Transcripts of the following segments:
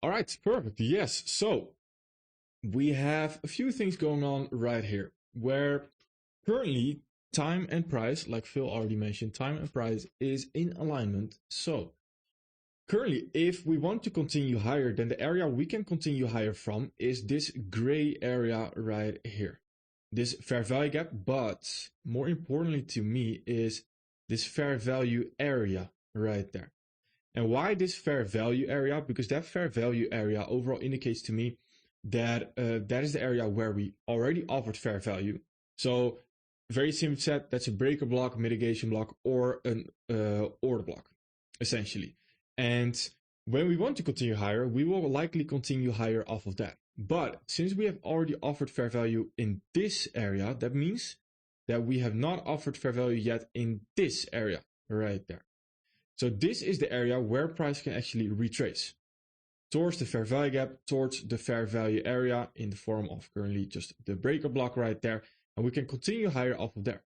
All right, perfect. Yes. So we have a few things going on right here where currently time and price, like Phil already mentioned, time and price is in alignment. So currently, if we want to continue higher, then the area we can continue higher from is this gray area right here. This fair value gap, but more importantly to me is this fair value area right there. And why this fair value area? Because that fair value area overall indicates to me that that is the area where we already offered fair value. So very simply said, that's a breaker block, mitigation block, or an order block, essentially. And when we want to continue higher, we will likely continue higher off of that. But since we have already offered fair value in this area, that means that we have not offered fair value yet in this area right there. So this is the area where price can actually retrace towards the fair value gap, towards the fair value area in the form of currently just the breaker block right there. And we can continue higher off of there.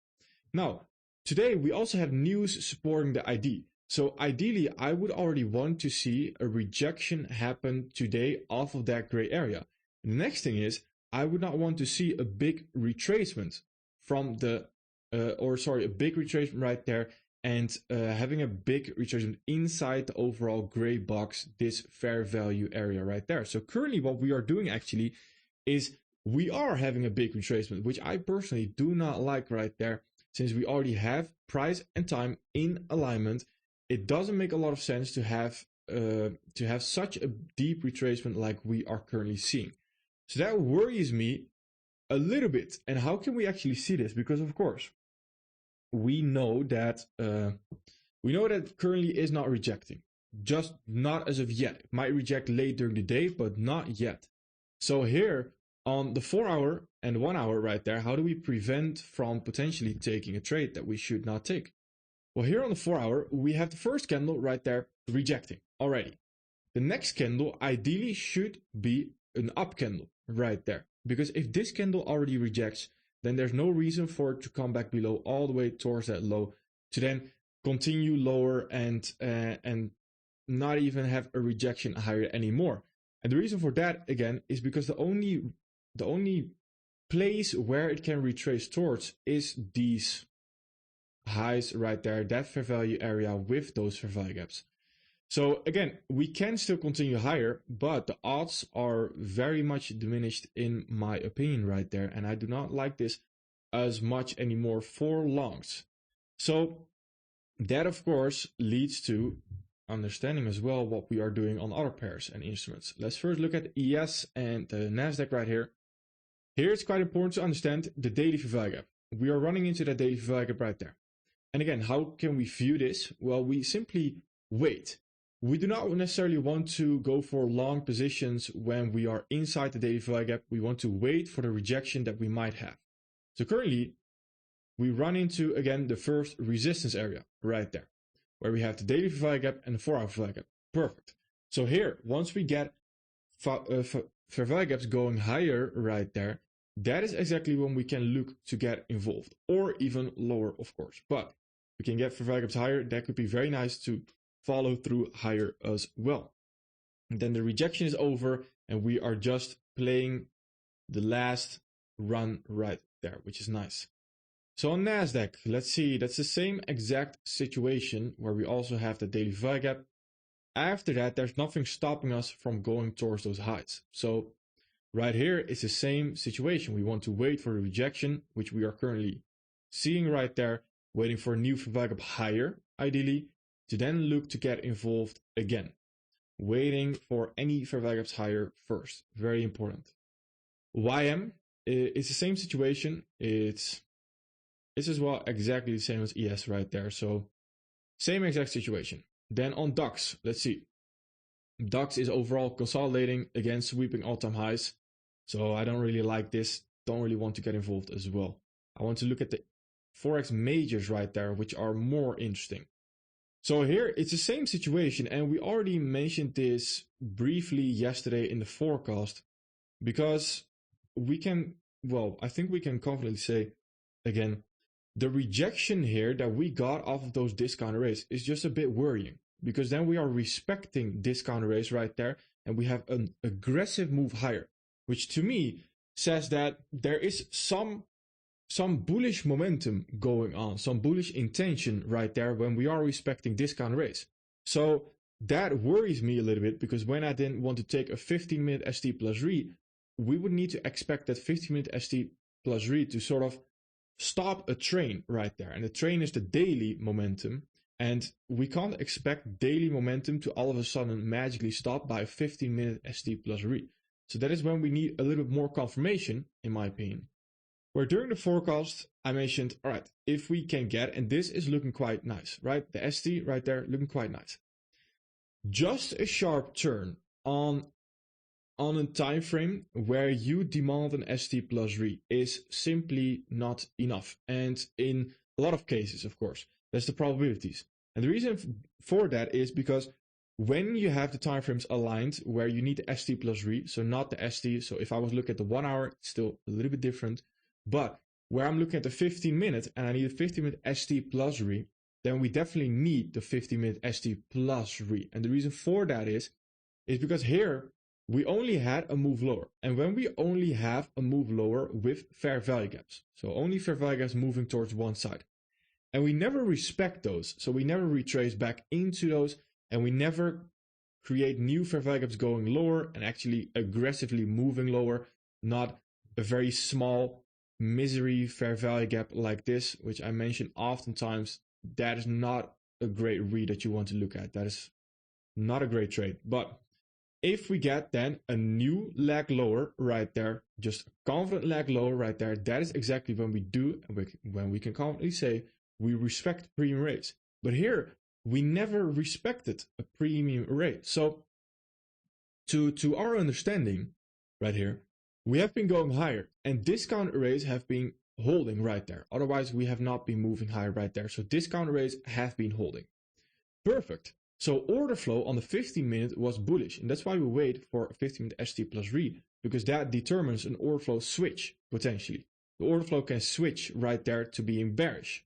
Now, today we also have news supporting the ID. So ideally, I would already want to see a rejection happen today off of that gray area. And the next thing is, I would not want to see a big retracement from the, a big retracement right there, and having a big retracement inside the overall gray box, this fair value area right there. So currently what we are doing actually is we are having a big retracement, which I personally do not like right there. Since we already have price and time in alignment, it doesn't make a lot of sense to have such a deep retracement like we are currently seeing. So that worries me a little bit. And how can we actually see this? Because of course, we know that currently is not rejecting, just not as of yet. It might reject late during the day, but not yet. So here on the 4 hour and 1 hour right there, how do we prevent from potentially taking a trade that we should not take? Well, here on the 4 hour, we have the first candle right there rejecting already. The next candle ideally should be an up candle right there, because if this candle already rejects, then there's no reason for it to come back below all the way towards that low to then continue lower and not even have a rejection higher anymore. And the reason for that again is because the only place where it can retrace towards is these highs right there, that fair value area with those fair value gaps. So again, we can still continue higher, but the odds are very much diminished in my opinion right there. And I do not like this as much anymore for longs. So that of course leads to understanding as well what we are doing on other pairs and instruments. Let's first look at ES and the NASDAQ right here. Here it's quite important to understand the daily fair value gap. We are running into that daily fair value gap right there. And again, how can we view this? Well, we simply wait. We do not necessarily want to go for long positions when we are inside the daily fair value gap. We want to wait for the rejection that we might have. So currently, we run into, again, the first resistance area right there, where we have the daily fair value gap and the 4 hour fair value gap. Perfect. So here, once we get fair value gaps going higher right there, that is exactly when we can look to get involved, or even lower, of course. But we can get fair value gaps higher. That could be very nice to follow through higher as well. And then the rejection is over and we are just playing the last run right there, which is nice. So on NASDAQ, let's see, that's the same exact situation where we also have the daily value gap. After that, there's nothing stopping us from going towards those highs. So right here is the same situation. We want to wait for the rejection, which we are currently seeing right there, waiting for a new fair value gap higher, ideally, to then look to get involved again. Waiting for any fair value gaps higher first. Very important. YM is the same situation. It's as well exactly the same as ES right there. So same exact situation. Then on DAX, let's see. DAX is overall consolidating, again sweeping all-time highs. So I don't really like this. Don't really want to get involved as well. I want to look at the Forex majors right there, which are more interesting. So here it's the same situation, and we already mentioned this briefly yesterday in the forecast, because we can, well, I think we can confidently say, again, the rejection here that we got off of those discount rates is just a bit worrying, because then we are respecting discount arrays right there, and we have an aggressive move higher, which to me says that there is some bullish momentum going on, some bullish intention right there when we are respecting discount arrays. So that worries me a little bit, because when I then want to take a 15-minute ST plus RE, we would need to expect that 15-minute ST plus RE to sort of stop a train right there. And the train is the daily momentum. And we can't expect daily momentum to all of a sudden magically stop by a 15-minute ST plus RE. So that is when we need a little bit more confirmation, in my opinion. Where during the forecast, I mentioned, all right, if we can get, and this is looking quite nice, right? The ST right there looking quite nice. Just a sharp turn on a time frame where you demand an ST plus RE is simply not enough. And in a lot of cases, of course, that's the probabilities. And the reason for that is because when you have the time frames aligned where you need the ST plus RE, so not the ST, so if I was looking at the 1 hour, it's still a little bit different. But where I'm looking at the 15 minute and I need a 15-minute ST plus RE, then we definitely need the 15-minute ST plus RE. And the reason for that is because here we only had a move lower. And when we only have a move lower with fair value gaps, so only fair value gaps moving towards one side, and we never respect those, so we never retrace back into those, and we never create new fair value gaps going lower and actually aggressively moving lower, not a very small misery fair value gap like this, which I mention oftentimes. That is not a great read that you want to look at. That is not a great trade. But if we get then a new leg lower right there, just a confident leg lower right there, that is exactly when we do, when we can confidently say we respect premium rates. But here, we never respected a premium rate. So to our understanding right here, we have been going higher, and discount arrays have been holding right there. Otherwise, we have not been moving higher right there. So discount arrays have been holding. Perfect. So order flow on the 15-minute was bullish, and that's why we wait for a 15-minute ST plus RE, because that determines an order flow switch, potentially. The order flow can switch right there to being bearish.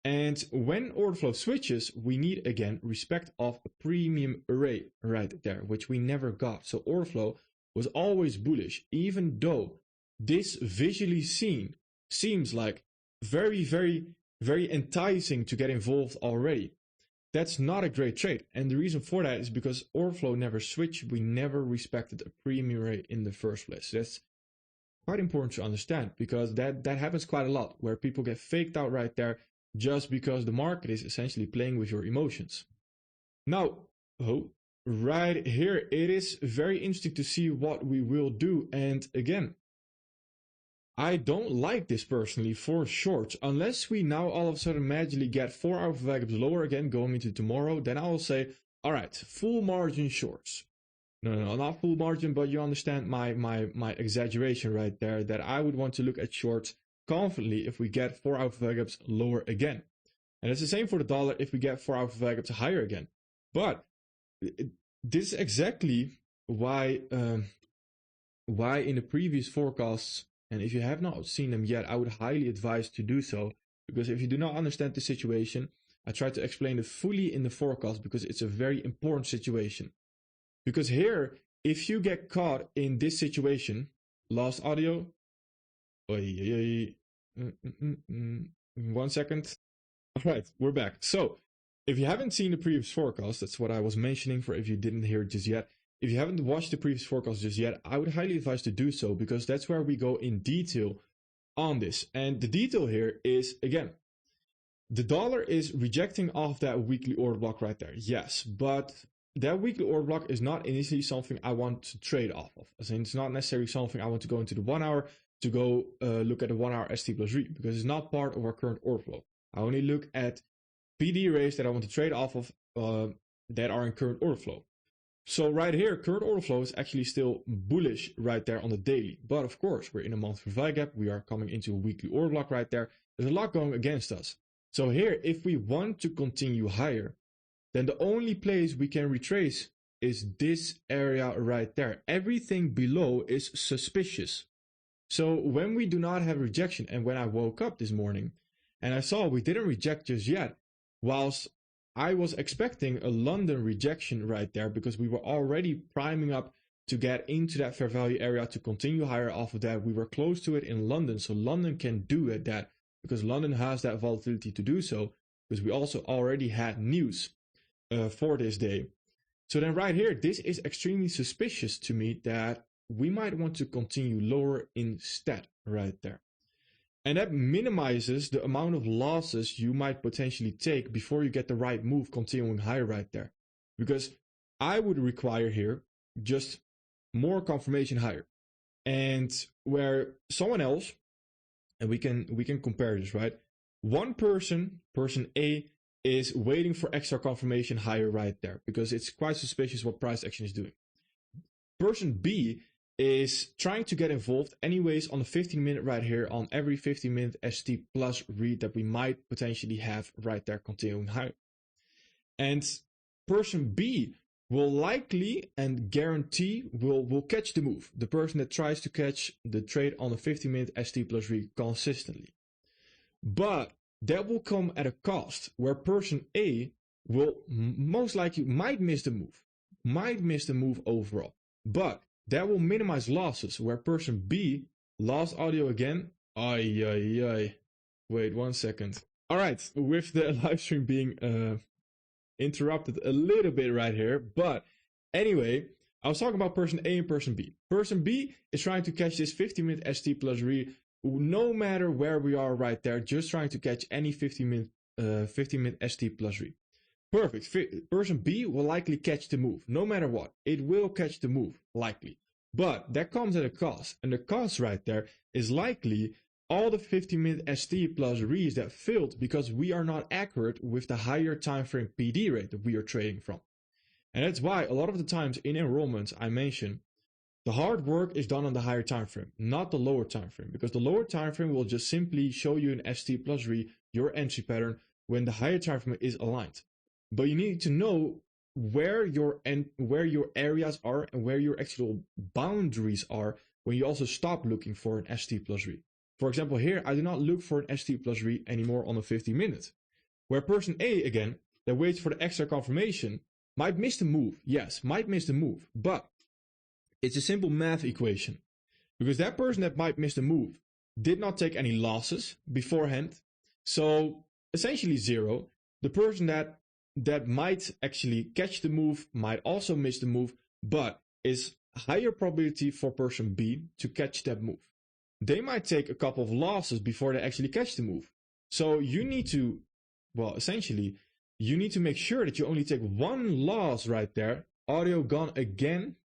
And when order flow switches, we need, again, respect of a premium array right there, which we never got. So order flow was always bullish, even though this visually seen seems like very, very, very enticing to get involved already. That's not a great trade. And the reason for that is because order flow never switched. We never respected a premium rate in the first place. That's quite important to understand, because that happens quite a lot, where people get faked out right there just because the market is essentially playing with your emotions. Now, right here, it is very interesting to see what we will do. And again, I don't like this personally for shorts. Unless we now all of a sudden magically get 4 hour value gaps lower again going into tomorrow, then I will say, all right, full margin shorts. No, not full margin, but you understand my exaggeration right there, that I would want to look at shorts confidently if we get 4 hour value gaps lower again. And it's the same for the dollar if we get 4 hour value gaps higher again. But this is exactly why in the previous forecasts, and if you have not seen them yet, I would highly advise to do so, because if you do not understand the situation, I try to explain it fully in the forecast, because it's a very important situation. Because here, if you get caught in this situation, lost audio, 1 second. All right, we're back. So if you haven't seen the previous forecast, that's what I was mentioning for if you didn't hear it just yet. If you haven't watched the previous forecast just yet, I would highly advise to do so, because that's where we go in detail on this. And the detail here is, again, the dollar is rejecting off that weekly order block right there. Yes, but that weekly order block is not initially something I want to trade off of. As in, it's not necessarily something I want to go into the 1 hour to go look at the 1 hour ST plus RE, because it's not part of our current order flow. I only look at PD arrays that I want to trade off of that are in current order flow. So right here, current order flow is actually still bullish right there on the daily. But of course, we're in a monthly value gap. We are coming into a weekly order block right there. There's a lot going against us. So here, if we want to continue higher, then the only place we can retrace is this area right there. Everything below is suspicious. So when we do not have rejection, and when I woke up this morning and I saw we didn't reject just yet, whilst I was expecting a London rejection right there because we were already priming up to get into that fair value area to continue higher off of that. We were close to it in London, so London can do it that because London has that volatility to do so, because we also already had news for this day. So then right here, this is extremely suspicious to me that we might want to continue lower instead right there. And that minimizes the amount of losses you might potentially take before you get the right move continuing higher right there. Because I would require here just more confirmation higher. And where someone else, and we can compare this, right? One person A, is waiting for extra confirmation higher right there because it's quite suspicious what price action is doing. Person B is trying to get involved anyways on the 15-minute right here on every 15-minute ST plus read that we might potentially have right there continuing higher. And person B will likely and guarantee will catch the move. The person that tries to catch the trade on the 15-minute ST plus read consistently. But that will come at a cost where person A will most likely might miss the move overall. But that will minimize losses where person B lost audio again. Wait 1 second. All right, with the live stream being interrupted a little bit right here. But anyway, I was talking about person A and person B. Person B is trying to catch this 15-minute ST plus read no matter where we are right there, just trying to catch any 15-minute ST plus read. Perfect. Person B will likely catch the move, no matter what. It will catch the move, likely. But that comes at a cost. And the cost right there is likely all the 15-minute ST plus reads that failed because we are not accurate with the higher time frame PD rate that we are trading from. And that's why a lot of the times in enrollments I mention the hard work is done on the higher time frame, not the lower time frame, because the lower time frame will just simply show you an ST plus read, your entry pattern, when the higher time frame is aligned. But you need to know where your areas are and where your actual boundaries are when you also stop looking for an ST plus read. For example, here I do not look for an ST plus read anymore on a 15-minute. Where person A again that waits for the extra confirmation might miss the move. Yes, might miss the move, but it's a simple math equation because that person that might miss the move did not take any losses beforehand. So essentially zero. The person that might actually catch the move might also miss the move, but is higher probability for person B to catch that move. They might take a couple of losses before they actually catch the move. So you need to, essentially, you need to make sure that you only take one loss right there. Audio gone again